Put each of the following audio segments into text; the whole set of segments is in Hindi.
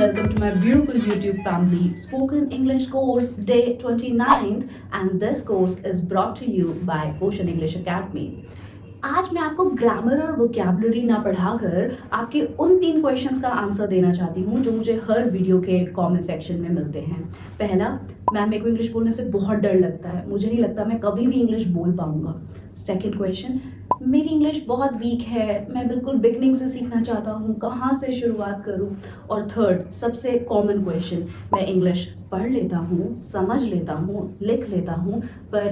welcome to my beautiful YouTube family. Spoken English course day 29th, and this course is brought to you by Ocean English Academy. आज मैं आपको ग्रामर और वोकैबुलरी ना पढ़ाकर आपके उन 3 क्वेश्चंस का आंसर देना चाहती हूँ जो मुझे हर वीडियो के कमेंट सेक्शन में मिलते हैं। पहला, मैम मेरे को इंग्लिश बोलने से बहुत डर लगता है, मुझे नहीं लगता मैं कभी भी इंग्लिश बोल पाऊंगा। सेकंड क्वेश्चन, मेरी इंग्लिश बहुत वीक है, मैं बिल्कुल बिगनिंग से सीखना चाहता हूँ, कहाँ से शुरुआत करूँ। और थर्ड, सबसे कॉमन क्वेश्चन, मैं इंग्लिश पढ़ लेता हूँ, समझ लेता हूँ, लिख लेता हूँ, पर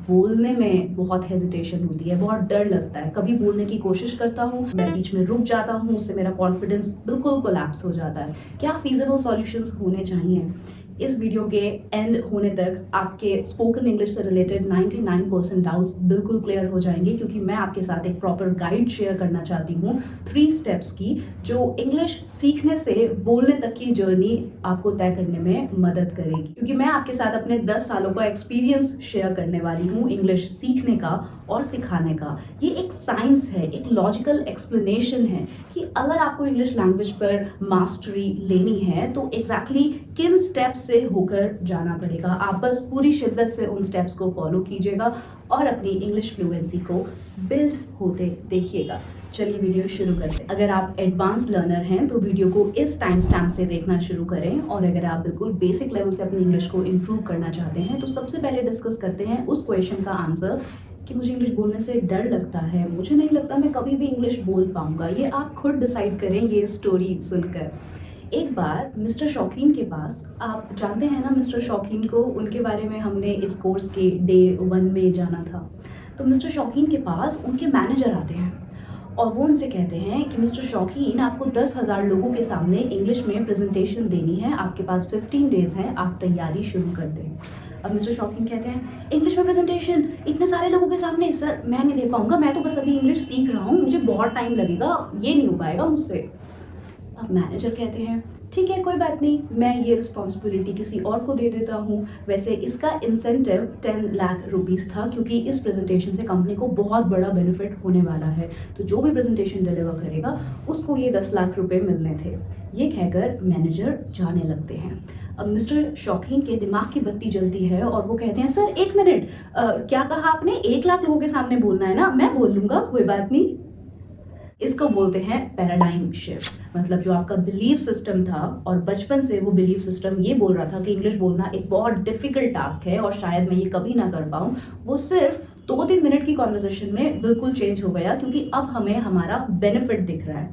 बोलने में बहुत हेजिटेशन होती है, बहुत डर लगता है। कभी बोलने की कोशिश करता हूँ, मैं बीच में रुक जाता हूँ, उससे मेरा कॉन्फिडेंस बिल्कुल कोलैप्स हो जाता है। क्या फीजिबल सॉल्यूशंस होने चाहिए? इस वीडियो के एंड होने तक आपके स्पोकन इंग्लिश से रिलेटेड 99% डाउट्स बिल्कुल क्लियर हो जाएंगे, क्योंकि मैं आपके साथ एक प्रॉपर गाइड शेयर करना चाहती हूँ 3 स्टेप्स की, जो इंग्लिश सीखने से बोलने तक की जर्नी आपको तय करने में मदद करेगी। क्योंकि मैं आपके साथ अपने 10 सालों का एक्सपीरियंस शेयर करने वाली हूँ इंग्लिश सीखने का और सिखाने का। ये एक साइंस है, एक लॉजिकल एक्सप्लेनेशन है कि अगर आपको इंग्लिश लैंग्वेज पर मास्टरी लेनी है तो एग्जैक्टली किन स्टेप्स से होकर जाना पड़ेगा। आप बस पूरी शिद्दत से उन स्टेप्स को फॉलो कीजिएगा और अपनी इंग्लिश फ्लुएंसी को बिल्ड होते देखिएगा। चलिए वीडियो शुरू करते हैं। अगर आप एडवांस लर्नर हैं तो वीडियो को इस टाइम स्टैम्प से देखना शुरू करें, और अगर आप बिल्कुल बेसिक लेवल से अपनी इंग्लिश को इम्प्रूव करना चाहते हैं तो सबसे पहले डिस्कस करते हैं उस क्वेश्चन का आंसर कि मुझे इंग्लिश बोलने से डर लगता है, मुझे नहीं लगता मैं कभी भी इंग्लिश बोल पाऊंगा। ये आप खुद डिसाइड करें ये स्टोरी सुनकर। एक बार मिस्टर शौकीन के पास, आप जानते हैं ना मिस्टर शौकीन को, उनके बारे में हमने इस कोर्स के डे 1 में जाना था। तो मिस्टर शौकीन के पास उनके मैनेजर आते हैं और वो उनसे कहते हैं कि मिस्टर शौकीन, आपको 10,000 लोगों के सामने इंग्लिश में प्रेजेंटेशन देनी है, आपके पास 15 डेज हैं, आप तैयारी शुरू कर दें। अब मिस्टर शौकीन कहते हैं, इंग्लिश में प्रेजेंटेशन इतने सारे लोगों के सामने? सर मैं नहीं दे पाऊंगा, मैं तो बस अभी इंग्लिश सीख रहा हूँ, मुझे बहुत टाइम लगेगा, ये नहीं हो पाएगा मुझसे। अब मैनेजर कहते हैं, ठीक है कोई बात नहीं, मैं ये रिस्पॉन्सिबिलिटी किसी और को दे देता हूँ। वैसे इसका इंसेंटिव 10 लाख रुपीस था, क्योंकि इस प्रेजेंटेशन से कंपनी को बहुत बड़ा बेनिफिट होने वाला है, तो जो भी प्रेजेंटेशन डिलीवर करेगा उसको ये 10 लाख रुपए मिलने थे। ये कहकर मैनेजर जाने लगते हैं। अब मिस्टर शौकीन के दिमाग की बत्ती जलती है और वो कहते हैं, सर 1 मिनट, क्या कहा आपने? 1 लाख लोगों के सामने बोलना है ना? मैं बोल लूँगा, कोई बात नहीं। इसको बोलते हैं पैराडाइम शिफ्ट। मतलब जो आपका बिलीफ सिस्टम था, और बचपन से वो बिलीफ सिस्टम ये बोल रहा था कि इंग्लिश बोलना एक बहुत डिफिकल्ट टास्क है और शायद मैं ये कभी ना कर पाऊँ, वो सिर्फ 2-3 मिनट की कॉन्वर्सेशन में बिल्कुल चेंज हो गया, क्योंकि अब हमें हमारा बेनिफिट दिख रहा है।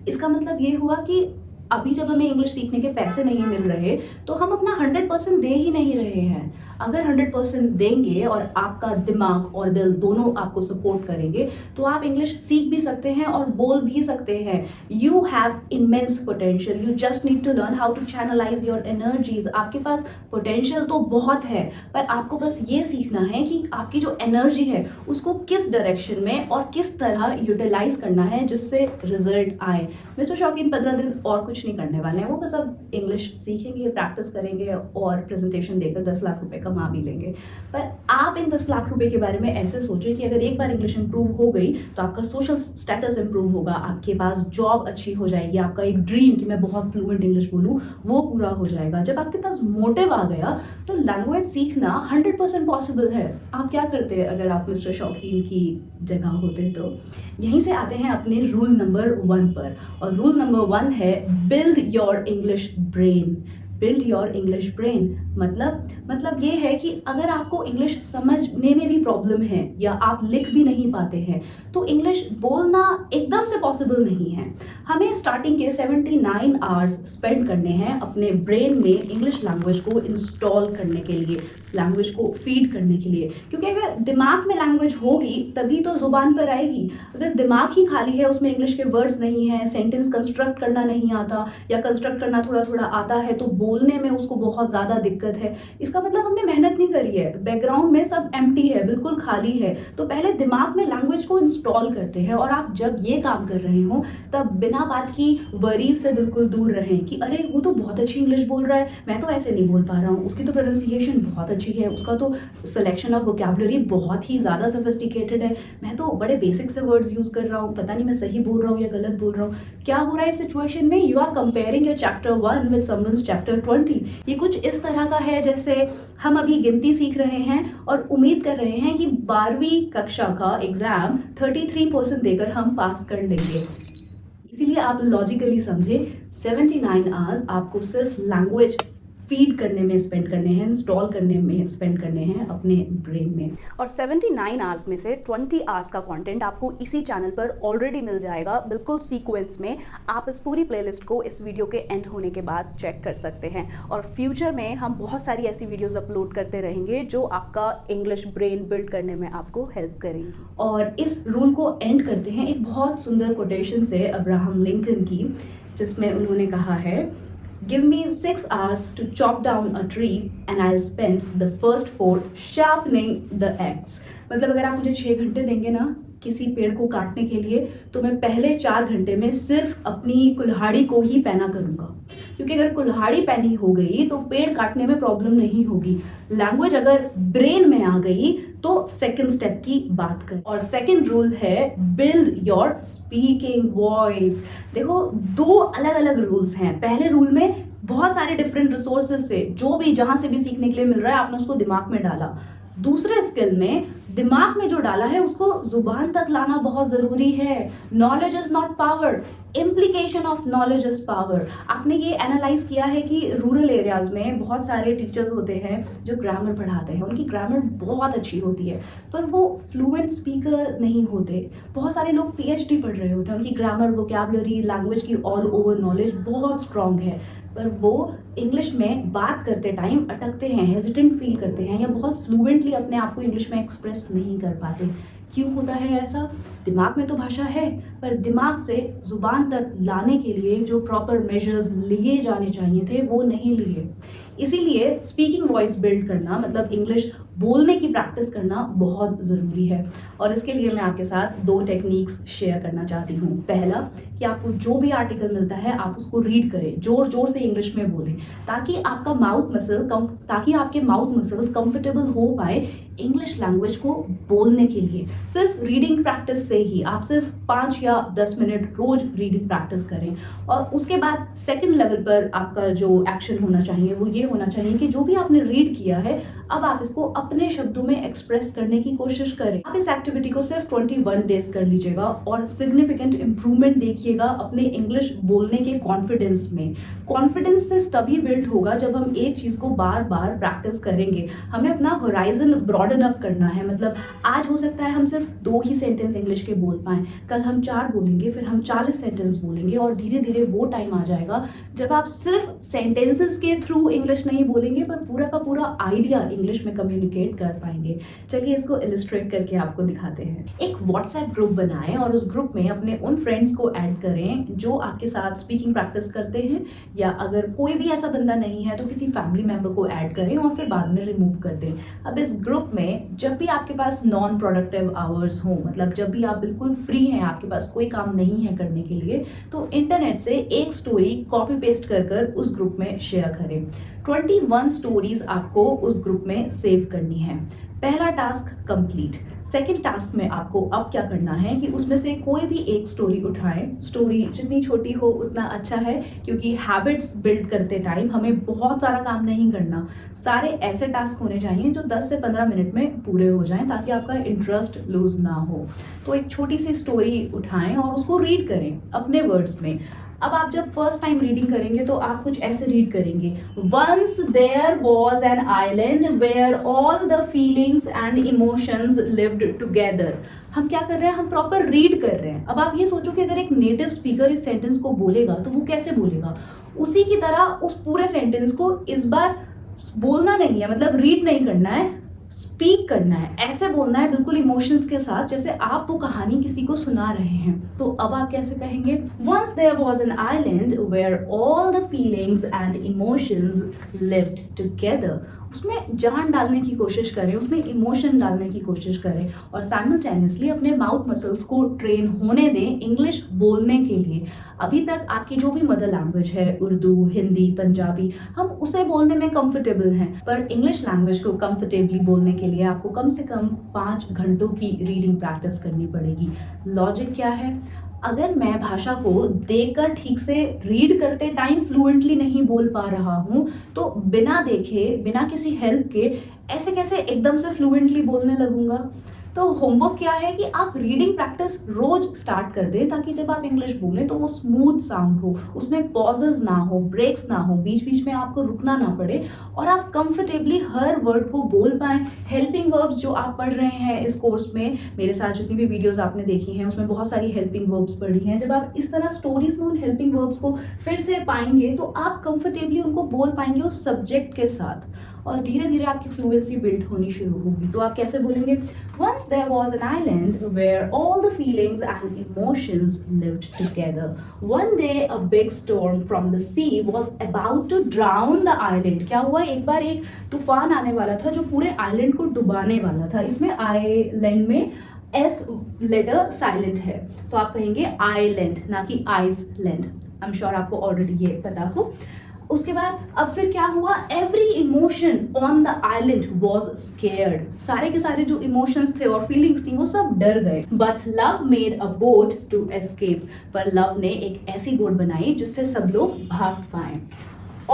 इसका मतलब ये हुआ कि अभी जब हमें इंग्लिश सीखने के पैसे नहीं मिल रहे तो हम अपना 100% दे ही नहीं रहे हैं। अगर 100% देंगे और आपका दिमाग और दिल दोनों आपको सपोर्ट करेंगे तो आप इंग्लिश सीख भी सकते हैं और बोल भी सकते हैं। You have immense potential, you just need to learn how to channelize your energies. आपके पास पोटेंशियल तो बहुत है, पर आपको बस ये सीखना है कि आपकी जो एनर्जी है उसको किस डायरेक्शन में और किस तरह यूटिलाइज करना है जिससे रिजल्ट आए। मिस्टर शौकीन 15 दिन और कुछ नहीं करने वाले हैं, वो बस अब इंग्लिश सीखेंगे, प्रैक्टिस करेंगे और प्रेजेंटेशन देकर 10 लाख रुपए कमा भी लेंगे। पर आप इन 10 लाख रुपए के बारे में ऐसे सोचें कि अगर एक बार इंग्लिश इंप्रूव हो गई तो आपका सोशल स्टेटस इंप्रूव होगा, आपके पास जॉब अच्छी हो जाएगी, आपका एक ड्रीम कि मैं बहुत फ्लुएंट इंग्लिश बोलूँ वो पूरा हो जाएगा। जब आपके पास मोटिव आ गया तो लैंग्वेज सीखना 100% पॉसिबल है। आप क्या करते हैं अगर आप मिस्टर शौकीन की जगह होते? तो यहीं से आते हैं अपने रूल नंबर 1 पर, और रूल नंबर 1 है build your English brain. Build your English brain मतलब ये है कि अगर आपको इंग्लिश समझने में भी प्रॉब्लम है या आप लिख भी नहीं पाते हैं तो इंग्लिश बोलना एकदम से पॉसिबल नहीं है। हमें स्टार्टिंग के 79 आवर्स स्पेंड करने हैं अपने ब्रेन में इंग्लिश लैंग्वेज को इंस्टॉल करने के लिए, लैंग्वेज को फीड करने के लिए। क्योंकि अगर दिमाग में लैंग्वेज होगी तभी तो जुबान पर आएगी। अगर दिमाग ही खाली है, उसमें इंग्लिश के वर्ड्स नहीं है, सेंटेंस कंस्ट्रक्ट करना नहीं आता या कंस्ट्रक्ट करना थोड़ा थोड़ा आता है तो बोलने में उसको बहुत ज़्यादा दिक्कत है, इसका मतलब हमने मेहनत नहीं करी है। बैकग्राउंड में सब एम्प्टी है, बिल्कुल खाली है। तो पहले दिमाग में लैंग्वेज को इंस्टॉल करते हैं, और आप जब ये काम कर रहे हो तब बिना बात की वरीज से बिल्कुल दूर रहें कि अरे वो तो बहुत अच्छी इंग्लिश बोल रहा है, मैं तो ऐसे नहीं बोल पा रहा हूँ, उसकी तो प्रोनाउंसिएशन बहुत अच्छी अच्छी है, उसका तो सिलेक्शन ऑफ वोकैबुलरी बहुत ही ज़्यादा सोफिस्टिकेटेड है, मैं तो बड़े बेसिक से वर्ड्स यूज़ कर रहा हूँ, पता नहीं मैं सही बोल रहा हूँ या गलत बोल रहा हूँ। क्या हो रहा है इस सिचुएशन में? You are comparing your chapter 1 with someone's chapter 20। ये कुछ इस तरह का है जैसे हम अभी गिनती सीख रहे हैं और उम्मीद कर रहे हैं कि 12वीं कक्षा का एग्ज़ाम 33% देकर हम पास कर लेंगे। इसीलिए आप लॉजिकली समझे, 79 आवर्स आपको सिर्फ लैंग्वेज फीड करने में स्पेंड करने हैं, इंस्टॉल करने में स्पेंड करने हैं अपने ब्रेन में। और 79 आवर्स में से 20 आवर्स का कंटेंट आपको इसी चैनल पर ऑलरेडी मिल जाएगा, बिल्कुल सीक्वेंस में। आप इस पूरी प्लेलिस्ट को इस वीडियो के एंड होने के बाद चेक कर सकते हैं। और फ्यूचर में हम बहुत सारी ऐसी वीडियोस अपलोड करते रहेंगे जो आपका इंग्लिश ब्रेन बिल्ड करने में आपको हेल्प करेंगी। और इस रूल को एंड करते हैं एक बहुत सुंदर कोटेशन से अब्राहम लिंकन की, जिसमें उन्होंने कहा है, Give me 6 hours to chop down a tree and I'll spend the first 4 sharpening the axe। मतलब अगर आप मुझे 6 घंटे देंगे ना किसी पेड़ को काटने के लिए, तो मैं पहले 4 घंटे में सिर्फ अपनी कुल्हाड़ी को ही पहना करूँगा, क्योंकि अगर कुल्हाड़ी पहनी हो गई तो पेड़ काटने में प्रॉब्लम नहीं होगी। लैंग्वेज अगर ब्रेन में आ गई तो सेकंड स्टेप की बात करें। और सेकंड रूल है बिल्ड योर स्पीकिंग वॉइस। देखो, 2 अलग अलग रूल्स हैं। पहले रूल में बहुत सारे डिफरेंट रिसोर्सेज से जो भी जहां से भी सीखने के लिए मिल रहा है आपने उसको दिमाग में डाला। दूसरे स्किल में दिमाग में जो डाला है उसको जुबान तक लाना बहुत जरूरी है। Knowledge is not power, implication of knowledge is power. आपने ये एनालाइज किया है कि रूरल एरियाज में बहुत सारे टीचर्स होते हैं जो ग्रामर पढ़ाते हैं, उनकी ग्रामर बहुत अच्छी होती है पर वो फ्लुएंट स्पीकर नहीं होते। बहुत सारे लोग PhD पढ़ रहे होते हैं, उनकी ग्रामर, वोकैबुलरी, लैंग्वेज की ऑल ओवर नॉलेज बहुत स्ट्रांग है, पर वो इंग्लिश में बात करते टाइम अटकते हैं, हेजिटेंट फील करते हैं या बहुत फ्लुएंटली अपने आप को इंग्लिश में एक्सप्रेस नहीं कर पाते। क्यों होता है ऐसा? दिमाग में तो भाषा है, पर दिमाग से जुबान तक लाने के लिए जो प्रॉपर मेजर्स लिए जाने चाहिए थे वो नहीं लिए। इसीलिए स्पीकिंग वॉइस बिल्ड करना, मतलब इंग्लिश बोलने की प्रैक्टिस करना बहुत ज़रूरी है। और इसके लिए मैं आपके साथ 2 टेक्निक्स शेयर करना चाहती हूँ। पहला, कि आपको जो भी आर्टिकल मिलता है आप उसको रीड करें, जोर जोर से इंग्लिश में बोलें, ताकि आपका ताकि आपके माउथ मसल्स कंफर्टेबल हो पाए इंग्लिश लैंग्वेज को बोलने के लिए। सिर्फ रीडिंग प्रैक्टिस से ही आप सिर्फ 5 या 10 मिनट रोज रीडिंग प्रैक्टिस करें। और उसके बाद सेकंड लेवल पर आपका जो एक्शन होना चाहिए वो ये होना चाहिए कि जो भी आपने रीड किया है अब आप इसको अपने शब्दों में एक्सप्रेस करने की कोशिश करें। आप इस एक्टिविटी को सिर्फ 21 डेज कर लीजिएगा और सिग्निफिकेंट इंप्रूवमेंट देखिएगा अपने इंग्लिश बोलने के कॉन्फिडेंस में। कॉन्फिडेंस सिर्फ तभी बिल्ड होगा जब हम एक चीज को बार बार प्रैक्टिस करेंगे। हमें अपना होराइजन ब्रॉडन अप करना है। मतलब आज हो सकता है हम सिर्फ 2 ही सेंटेंस इंग्लिश के बोल पाएं, कल हम 4 बोलेंगे, फिर हम 40 सेंटेंस बोलेंगे और धीरे धीरे वो टाइम आ जाएगा जब आप सिर्फ सेंटेंसेस के थ्रू इंग्लिश नहीं बोलेंगे पर पूरा का पूरा आइडिया इंग्लिश में कम्युनिकेट कर पाएंगे। चलिए इसको इलिस्ट्रेट करके आपको दिखाते हैं। एक व्हाट्सएप ग्रुप बनाएं और उस ग्रुप में अपने उन फ्रेंड्स को ऐड करें जो आपके साथ स्पीकिंग प्रैक्टिस करते हैं, या अगर कोई भी ऐसा बंदा नहीं है तो किसी फैमिली मेंबर को ऐड करें और फिर बाद में रिमूव कर दें। अब इस ग्रुप में जब भी आपके पास नॉन प्रोडक्टिव आवर्स हो, मतलब जब भी आप बिल्कुल फ्री हैं, आपके पास कोई काम नहीं है करने के लिए, तो इंटरनेट से एक स्टोरी कॉपी पेस्ट कर उस ग्रुप में शेयर करें। 21 स्टोरीज आपको उस ग्रुप में सेव करनी है। पहला टास्क कंप्लीट। सेकंड टास्क में आपको अब क्या करना है कि उसमें से कोई भी एक स्टोरी उठाएं। स्टोरी जितनी छोटी हो उतना अच्छा है, क्योंकि हैबिट्स बिल्ड करते टाइम हमें बहुत सारा काम नहीं करना। सारे ऐसे टास्क होने चाहिए जो 10 से 15 मिनट में पूरे हो जाएं, ताकि आपका इंटरेस्ट लूज ना हो। तो एक छोटी सी स्टोरी उठाएं और उसको रीड करें अपने वर्ड्स में। अब आप जब फर्स्ट टाइम रीडिंग करेंगे तो आप कुछ ऐसे रीड करेंगे, once there was an island where all the feelings and emotions lived together. हम क्या कर रहे हैं? हम प्रॉपर रीड कर रहे हैं। अब आप ये सोचो कि अगर एक नेटिव स्पीकर इस सेंटेंस को बोलेगा तो वो कैसे बोलेगा। उसी की तरह उस पूरे सेंटेंस को इस बार बोलना नहीं है, मतलब रीड नहीं करना है, स्पीक करना है। ऐसे बोलना है बिल्कुल इमोशंस के साथ, जैसे आप वो कहानी किसी को सुना रहे हैं। तो अब आप कैसे कहेंगे? Once there was an island where all the feelings and emotions lived together. उसमें जान डालने की कोशिश करें, उसमें इमोशन डालने की कोशिश करें और साइमल्टेनियसली अपने माउथ मसल्स को ट्रेन होने दें इंग्लिश बोलने के लिए। अभी तक आपकी जो भी मदर लैंग्वेज है, उर्दू, हिंदी, पंजाबी, हम उसे बोलने में कंफर्टेबल हैं, पर इंग्लिश लैंग्वेज को कंफर्टेबली बोलने के लिए आपको कम से कम 5 घंटों की रीडिंग प्रैक्टिस करनी पड़ेगी। लॉजिक क्या है? अगर मैं भाषा को देखकर ठीक से रीड करते टाइम फ्लुएंटली नहीं बोल पा रहा हूँ, तो बिना देखे, बिना किसी हेल्प के ऐसे कैसे एकदम से फ्लुएंटली बोलने लगूंगा? तो होमवर्क क्या है कि आप रीडिंग प्रैक्टिस रोज स्टार्ट कर दें, ताकि जब आप इंग्लिश बोलें तो वो स्मूथ साउंड हो, उसमें पॉजेज ना हो, ब्रेक्स ना हो, बीच बीच में आपको रुकना ना पड़े और आप कंफर्टेबली हर वर्ड को बोल पाएं। हेल्पिंग वर्ब्स जो आप पढ़ रहे हैं इस कोर्स में, मेरे साथ जितनी भी वीडियोस आपने देखी हैं उसमें बहुत सारी हेल्पिंग वर्ब्स पढ़ी हैं। जब आप इस तरह स्टोरीज में उन हेल्पिंग वर्ब्स को फिर से पाएंगे तो आप कंफर्टेबली उनको बोल पाएंगे उस सब्जेक्ट के साथ और धीरे धीरे आपकी फ्लुएंसी बिल्ड होनी शुरू होगी। तो आप कैसे बोलेंगे? Once there was an island where all the feelings and emotions lived together. One day a big storm from the sea was about to drown the island. क्या हुआ? एक बार एक तूफान आने वाला था जो पूरे आइलैंड को डुबाने वाला था। इसमें आइलैंड में एस लेटर साइलेंट है, तो आप कहेंगे आइलैंड, ना कि आइसलैंड। आई एम श्योर आपको ऑलरेडी ये पता हो। उसके बाद अब फिर क्या हुआ? Every emotion on the island was scared. सारे के सारे जो इमोशंस थे और फीलिंग्स थी वो सब डर गए। But love made a boat to escape. पर लव ने एक ऐसी बोट बनाई जिससे सब लोग भाग पाए।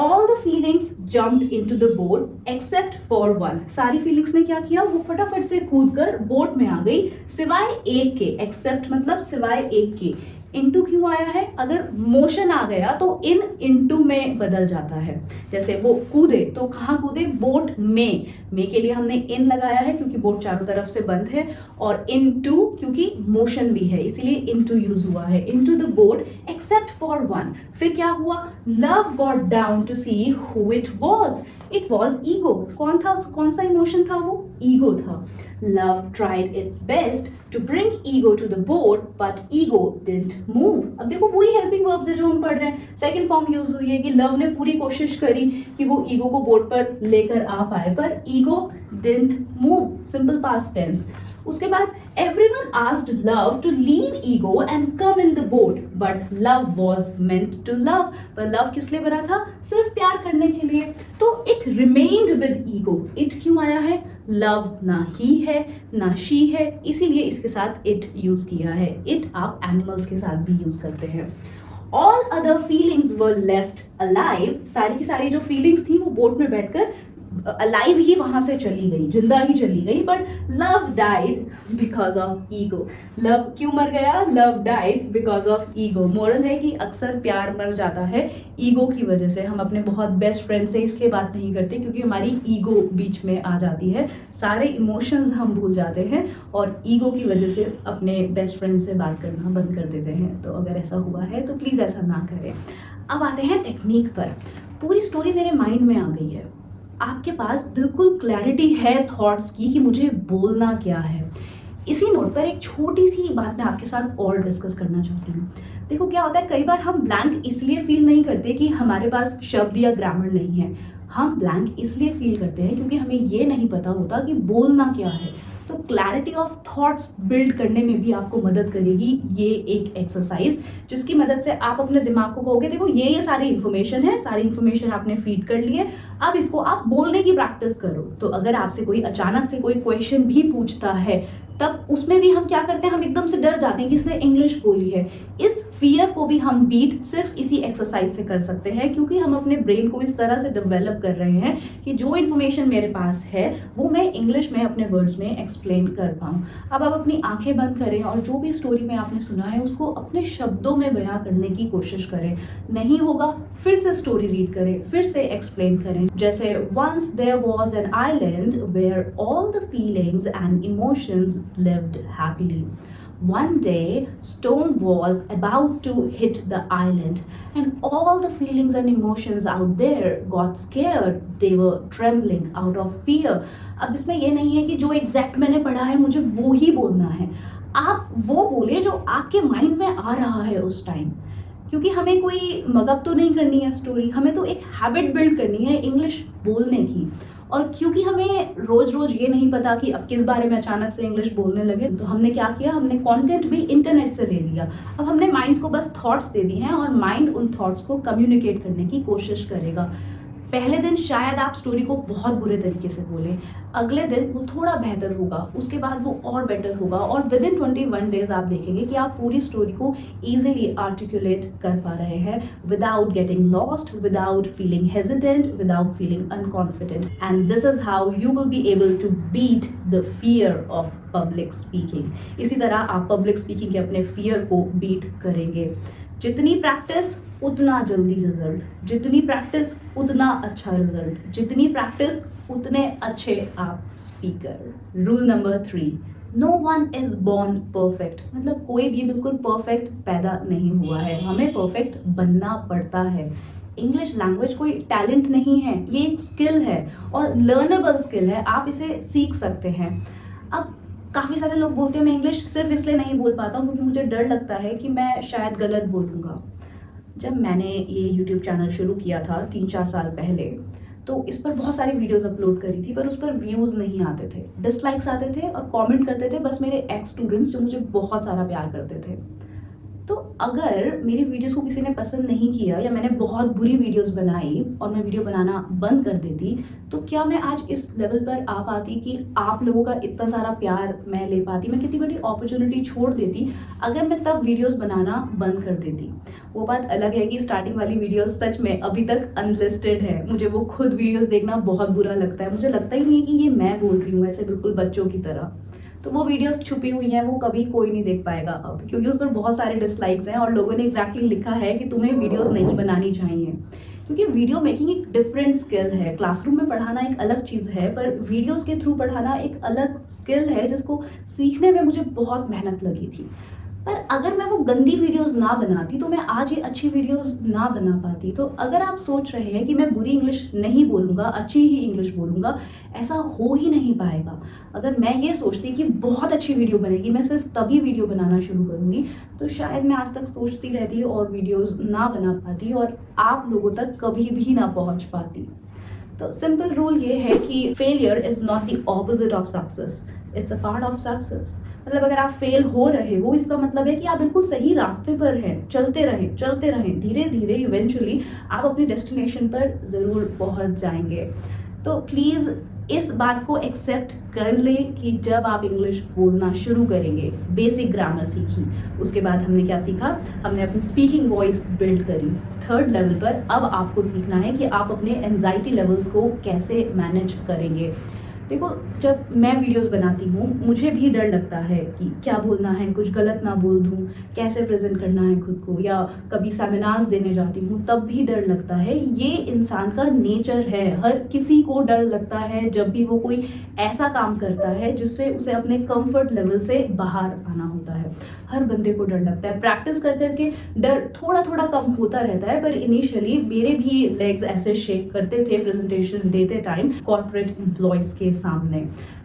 All the feelings jumped into the boat except for one. सारी फीलिंग्स ने क्या किया? वो फटाफट से कूदकर बोट में आ गई, सिवाय एक के। एक्सेप्ट मतलब सिवाय एक के। इनटू क्यों आया है? अगर मोशन आ गया तो इनटू में बदल जाता है। जैसे वो कूदे तो कहाँ कूदे? बोट में। के लिए हमने इन लगाया है क्योंकि बोट चारों तरफ से बंद है, और इनटू क्योंकि मोशन भी है, इसीलिए इनटू यूज हुआ है। Into the boat except for one. फिर क्या हुआ? Love got down to see who it was. It was ego. कौन था? कौन सा इमोशन था वो? ईगो था। Love tried its best to bring ego to the boat but ego didn't move. अब देखो वही हेल्पिंग वर्ब्स है जो हम पढ़ रहे हैं। सेकंड फॉर्म यूज हुई है कि लव ने पूरी कोशिश करी कि वो ईगो को बोट पर लेकर आ पाए, पर ego didn't move. Simple past tense. उसके बाद everyone asked love to leave ego and come in the boat, but love was meant to love. पर love किस लिए बना था? सिर्फ प्यार करने के लिए। तो it remained with ego. it क्यों आया है? love ना ही है ना she है, इसीलिए इसके साथ it यूज किया है। it आप animals के साथ भी यूज करते हैं। All other feelings were left alive. सारी की सारी जो फीलिंग्स थी वो बोट में बैठकर अलाइव ही वहां से चली गई, जिंदा ही चली गई। But love died because of ego. Love क्यों मर गया? Love died because of ego. Moral है कि अक्सर प्यार मर जाता है ईगो की वजह से। हम अपने बहुत बेस्ट फ्रेंड से इसलिए बात नहीं करते क्योंकि हमारी ईगो बीच में आ जाती है, सारे इमोशंस हम भूल जाते हैं और ईगो की वजह से अपने बेस्ट फ्रेंड से बात करना बंद कर देते हैं। तो अगर ऐसा हुआ है तो प्लीज़ ऐसा ना करें। अब आते हैं टेक्निक पर। पूरी स्टोरी मेरे माइंड में आ गई है, आपके पास बिल्कुल क्लैरिटी है थॉट्स की कि मुझे बोलना क्या है। इसी नोट पर एक छोटी सी बात मैं आपके साथ और डिस्कस करना चाहती हूँ। देखो क्या होता है, कई बार हम ब्लैंक इसलिए फील नहीं करते कि हमारे पास शब्द या ग्रामर नहीं है। हम ब्लैंक इसलिए फील करते हैं क्योंकि हमें ये नहीं पता होता कि बोलना क्या है। तो क्लैरिटी ऑफ थॉट्स बिल्ड करने में भी आपको मदद करेगी ये एक एक्सरसाइज, जिसकी मदद से आप अपने दिमाग को कहोगे देखो ये सारी इन्फॉर्मेशन है, सारी इन्फॉर्मेशन आपने फीड कर ली है, अब इसको आप बोलने की प्रैक्टिस करो। तो अगर आपसे कोई अचानक से कोई क्वेश्चन भी पूछता है तब उसमें भी हम क्या करते हैं, हम एकदम से डर जाते हैं कि इसने इंग्लिश बोली है। इस फियर को भी हम बीट सिर्फ इसी एक्सरसाइज से कर सकते हैं, क्योंकि हम अपने ब्रेन को इस तरह से डेवलप कर रहे हैं कि जो इन्फॉर्मेशन मेरे पास है वो मैं इंग्लिश में अपने वर्ड्स में एक्सप्लेन कर पाऊँ। अब आप अपनी आंखें बंद करें और जो भी स्टोरी में आपने सुना है उसको अपने शब्दों में बयां करने की कोशिश करें। नहीं होगा फिर से स्टोरी रीड करें, फिर से एक्सप्लेन करें। जैसे once there was an island where all the feelings and emotions lived happily. One day, storm was about to hit the island, and all the feelings and emotions out there got scared. They were trembling out of fear. अब इसमें ये नहीं है कि जो एग्जैक्ट मैंने पढ़ा है मुझे वो ही बोलना है। आप वो बोले जो आपके माइंड में आ रहा है उस टाइम, क्योंकि हमें कोई मगअप तो नहीं करनी है स्टोरी, हमें तो एक हैबिट बिल्ड करनी है इंग्लिश बोलने की। और क्योंकि हमें रोज रोज ये नहीं पता कि अब किस बारे में अचानक से इंग्लिश बोलने लगे, तो हमने क्या किया, हमने कंटेंट भी इंटरनेट से ले लिया। अब हमने माइंड्स को बस थॉट्स दे दी हैं और माइंड उन थॉट्स को कम्युनिकेट करने की कोशिश करेगा। पहले दिन शायद आप स्टोरी को बहुत बुरे तरीके से बोलें, अगले दिन वो थोड़ा बेहतर होगा, उसके बाद वो और बेटर होगा, और विद इन 21 डेज आप देखेंगे कि आप पूरी स्टोरी को ईजिली आर्टिकुलेट कर पा रहे हैं without getting lost, without feeling hesitant, without feeling unconfident. And this is how you will be able to beat the fear of public speaking. इसी तरह आप पब्लिक स्पीकिंग के अपने फियर को बीट करेंगे। जितनी प्रैक्टिस उतना जल्दी रिजल्ट, जितनी प्रैक्टिस उतना अच्छा रिजल्ट, जितनी प्रैक्टिस उतने अच्छे आप speaker. Rule number 3, no one is born perfect. मतलब कोई भी बिल्कुल परफेक्ट पैदा नहीं हुआ है, हमें परफेक्ट बनना पड़ता है। इंग्लिश लैंग्वेज कोई टैलेंट नहीं है, ये एक स्किल है और लर्नेबल स्किल है, आप इसे सीख सकते हैं। अब काफ़ी सारे लोग बोलते हैं मैं इंग्लिश सिर्फ इसलिए नहीं बोल पाता हूँ क्योंकि मुझे डर लगता है कि मैं शायद गलत बोलूँगा। जब मैंने ये यूट्यूब चैनल शुरू किया था 3-4 साल पहले, तो इस पर बहुत सारी वीडियोस अपलोड करी थी, पर उस पर व्यूज़ नहीं आते थे, डिसलाइक्स आते थे और कमेंट करते थे बस मेरे एक्स स्टूडेंट्स जो मुझे बहुत सारा प्यार करते थे। तो अगर मेरी वीडियोस को किसी ने पसंद नहीं किया या मैंने बहुत बुरी वीडियोस बनाई और मैं वीडियो बनाना बंद कर देती, तो क्या मैं आज इस लेवल पर आ पाती कि आप लोगों का इतना सारा प्यार मैं ले पाती? मैं कितनी बड़ी अपॉर्चुनिटी छोड़ देती अगर मैं तब वीडियोस बनाना बंद कर देती। वो बात अलग है कि स्टार्टिंग वाली वीडियोस सच में अभी तक अनलिस्टेड है, मुझे वो खुद वीडियोस देखना बहुत बुरा लगता है, मुझे लगता ही नहीं है कि ये मैं बोल रही हूँ ऐसे बिल्कुल बच्चों की तरह। तो वो वीडियोस छुपी हुई हैं, वो कभी कोई नहीं देख पाएगा अब, क्योंकि उस पर बहुत सारे डिसलाइक्स हैं और लोगों ने एग्जैक्टली लिखा है कि तुम्हें वीडियोस नहीं बनानी चाहिए। क्योंकि वीडियो मेकिंग एक डिफरेंट स्किल है, क्लासरूम में पढ़ाना एक अलग चीज़ है, पर वीडियोस के थ्रू पढ़ाना एक अलग स्किल है जिसको सीखने में मुझे बहुत मेहनत लगी थी। पर अगर मैं वो गंदी वीडियोस ना बनाती तो मैं आज ये अच्छी वीडियोस ना बना पाती। तो अगर आप सोच रहे हैं कि मैं बुरी इंग्लिश नहीं बोलूँगा, अच्छी ही इंग्लिश बोलूँगा, ऐसा हो ही नहीं पाएगा। अगर मैं ये सोचती कि बहुत अच्छी वीडियो बनेगी, मैं सिर्फ तभी वीडियो बनाना शुरू करूँगी, तो शायद मैं आज तक सोचती रहती और वीडियोस ना बना पाती और आप लोगों तक कभी भी ना पहुँच पाती। तो सिंपल रूल ये है कि failure is not the opposite of success, it's a part of success. मतलब अगर आप फेल हो रहे हो, इसका मतलब है कि आप बिल्कुल सही रास्ते पर हैं, चलते रहें, धीरे धीरे इवेंचुअली आप अपनी डेस्टिनेशन पर ज़रूर पहुंच जाएंगे। तो प्लीज़ इस बात को एक्सेप्ट कर लें कि जब आप इंग्लिश बोलना शुरू करेंगे, बेसिक ग्रामर सीखी, उसके बाद हमने क्या सीखा, हमने अपनी स्पीकिंग वॉइस बिल्ड करी। 3rd लेवल पर अब आपको सीखना है कि आप अपने एंजाइटी लेवल्स को कैसे मैनेज करेंगे। देखो, जब मैं वीडियोस बनाती हूँ मुझे भी डर लगता है कि क्या बोलना है, कुछ गलत ना बोल दूँ, कैसे प्रेजेंट करना है खुद को, या कभी सेमिनार्स देने जाती हूँ तब भी डर लगता है। ये इंसान का नेचर है, हर किसी को डर लगता है जब भी वो कोई ऐसा काम करता है जिससे उसे अपने कंफर्ट लेवल से बाहर आना होता है। हर बंदे को डर लगता है। प्रैक्टिस कर करके डर थोड़ा थोड़ा कम होता रहता है, पर इनिशियली मेरे भी लेग्स ऐसे शेक करते थे प्रेजेंटेशन देते टाइम कॉर्पोरेट एम्प्लॉयज के सामने।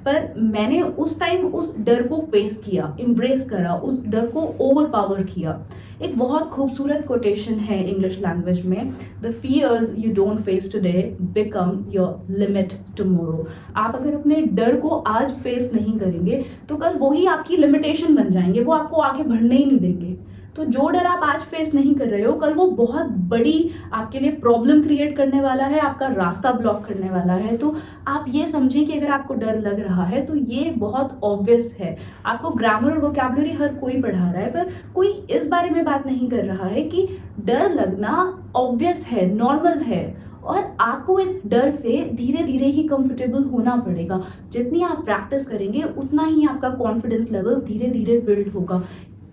पर मैंने उस टाइम उस डर को फेस किया, एम्ब्रेस करा, उस डर को ओवर पावर किया। एक बहुत खूबसूरत कोटेशन है इंग्लिश लैंग्वेज में, the fears you don't face today become your limit tomorrow. आप अगर अपने डर को आज फेस नहीं करेंगे तो कल वही आपकी लिमिटेशन बन जाएंगे, वो आपको आगे बढ़ने ही नहीं देंगे। तो जो डर आप आज फेस नहीं कर रहे हो, कल वो बहुत बड़ी आपके लिए प्रॉब्लम क्रिएट करने वाला है, आपका रास्ता ब्लॉक करने वाला है। तो आप ये समझें कि अगर आपको डर लग रहा है तो ये बहुत ऑब्वियस है। आपको ग्रामर और वोकैबुलरी हर कोई पढ़ा रहा है, पर कोई इस बारे में बात नहीं कर रहा है कि डर लगना ऑब्वियस है, नॉर्मल है, और आपको इस डर से धीरे धीरे ही कंफर्टेबल होना पड़ेगा। जितनी आप प्रैक्टिस करेंगे उतना ही आपका कॉन्फिडेंस लेवल धीरे धीरे बिल्ड होगा।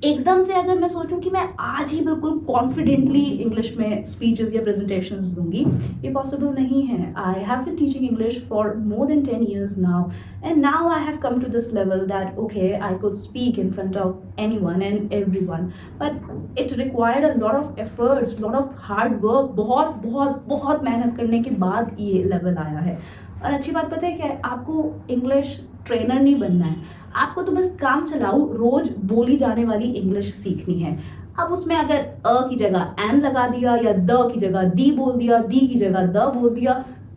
एकदम से अगर मैं सोचूं कि मैं आज ही बिल्कुल कॉन्फिडेंटली इंग्लिश में स्पीचेस या प्रेजेंटेशंस दूंगी, ये पॉसिबल नहीं है। I have been teaching English for more than 10 years now, and now I have come to this level that okay I could speak in front of anyone and everyone, but it required a lot of efforts, lot of hard work. बहुत बहुत बहुत मेहनत करने के बाद ये लेवल आया है। और अच्छी बात पता है क्या है, आपको इंग्लिश ट्रेनर नहीं बनना है, आपको तो बस काम चलाओ रोज बोली जाने वाली इंग्लिश सीखनी है। अब उसमें अगर अ की जगह एन लगा दिया या द की जगह दी बोल दिया, दी की जगह द बोल दिया,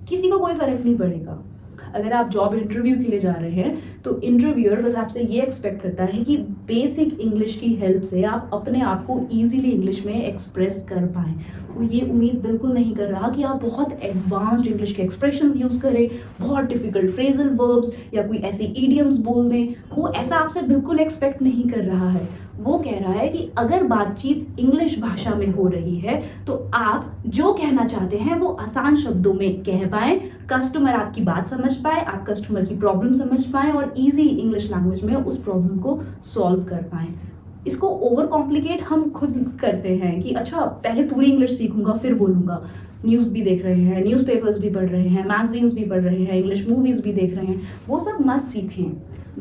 किसी को कोई फर्क नहीं पड़ेगा। अगर आप जॉब इंटरव्यू के लिए जा रहे हैं तो इंटरव्यूअर बस आपसे ये एक्सपेक्ट करता है कि बेसिक इंग्लिश की हेल्प से आप अपने आप को ईजिली इंग्लिश में एक्सप्रेस कर पाएँ। वो ये उम्मीद बिल्कुल नहीं कर रहा कि आप बहुत एडवांस्ड इंग्लिश के एक्सप्रेशंस यूज़ करें, बहुत डिफ़िकल्ट फ्रेजल वर्ब्स या कोई ऐसी इडियम्स बोल दें। वो ऐसा आपसे बिल्कुल एक्सपेक्ट नहीं कर रहा है। वो कह रहा है कि अगर बातचीत इंग्लिश भाषा में हो रही है तो आप जो कहना चाहते हैं वो आसान शब्दों में कह पाएँ, कस्टमर आपकी बात समझ पाए, आप कस्टमर की प्रॉब्लम समझ पाएँ और ईजी इंग्लिश लैंग्वेज में उस प्रॉब्लम को सॉल्व कर पाएँ। इसको ओवर कॉम्प्लिकेट हम खुद करते हैं कि अच्छा पहले पूरी इंग्लिश सीखूंगा फिर बोलूँगा। न्यूज़ भी देख रहे हैं, न्यूज़पेपर्स भी पढ़ रहे हैं, मैगजीन्स भी पढ़ रहे हैं, इंग्लिश मूवीज़ भी देख रहे हैं, वो सब मत सीखें।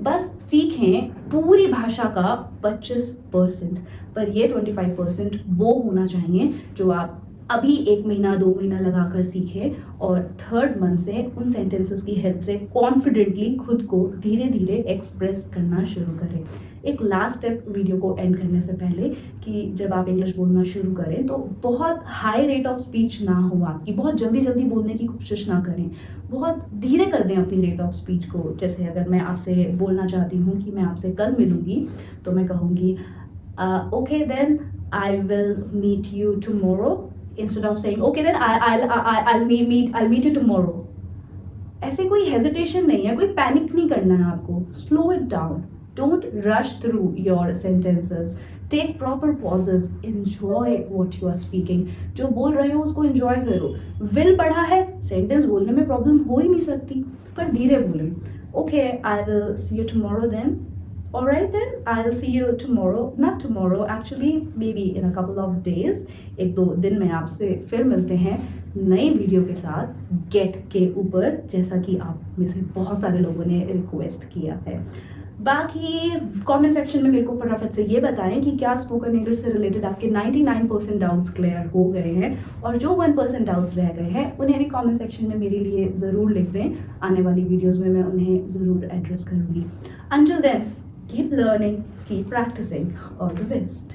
बस सीखें पूरी भाषा का 25%, पर ये 25% वो होना चाहिए जो आप अभी 1 महीना 2 महीना लगाकर सीखें और थर्ड मंथ से उन सेंटेंसेस की हेल्प से कॉन्फिडेंटली खुद को धीरे धीरे एक्सप्रेस करना शुरू करें। एक लास्ट स्टेप वीडियो को एंड करने से पहले कि जब आप इंग्लिश बोलना शुरू करें तो बहुत हाई रेट ऑफ स्पीच ना हो आपकी, बहुत जल्दी जल्दी बोलने की कोशिश ना करें, बहुत धीरे कर दें अपनी रेट ऑफ स्पीच को। जैसे अगर मैं आपसे बोलना चाहती हूँ कि मैं आपसे कल मिलूँगी तो मैं कहूँगी okay then I will meet you tomorrow, instead of saying okay then I'll meet you tomorrow। ऐसे कोई हेजिटेशन नहीं है, कोई पैनिक नहीं करना है आपको। Slow it down, don't rush through your sentences, take proper pauses, enjoy what you are speaking. जो बोल रहे हो उसको एंजॉय करो। विल पढ़ा है, सेंटेंस बोलने में प्रॉब्लम हो ही नहीं सकती, पर धीरे बोलें। Okay I will see you tomorrow then, alright then I'll see you tomorrow, not tomorrow actually maybe in a couple of days। 1-2 दिन में आपसे फिर मिलते हैं नई वीडियो के साथ गेट के ऊपर, जैसा कि आप में से बहुत सारे लोगों ने रिक्वेस्ट किया है। बाकी कमेंट सेक्शन में मेरे को फटाफट से ये बताएं कि क्या स्पोकन इंग्लिश से रिलेटेड आपके 99% डाउट्स क्लियर हो गए हैं, और जो 1% डाउट्स रह गए हैं उन्हें भी कमेंट सेक्शन में मेरे लिए ज़रूर लिख दें। आने वाली वीडियोज़ में मैं उन्हें ज़रूर एड्रेस करूँगी। Until then, keep learning, keep practicing. All the best.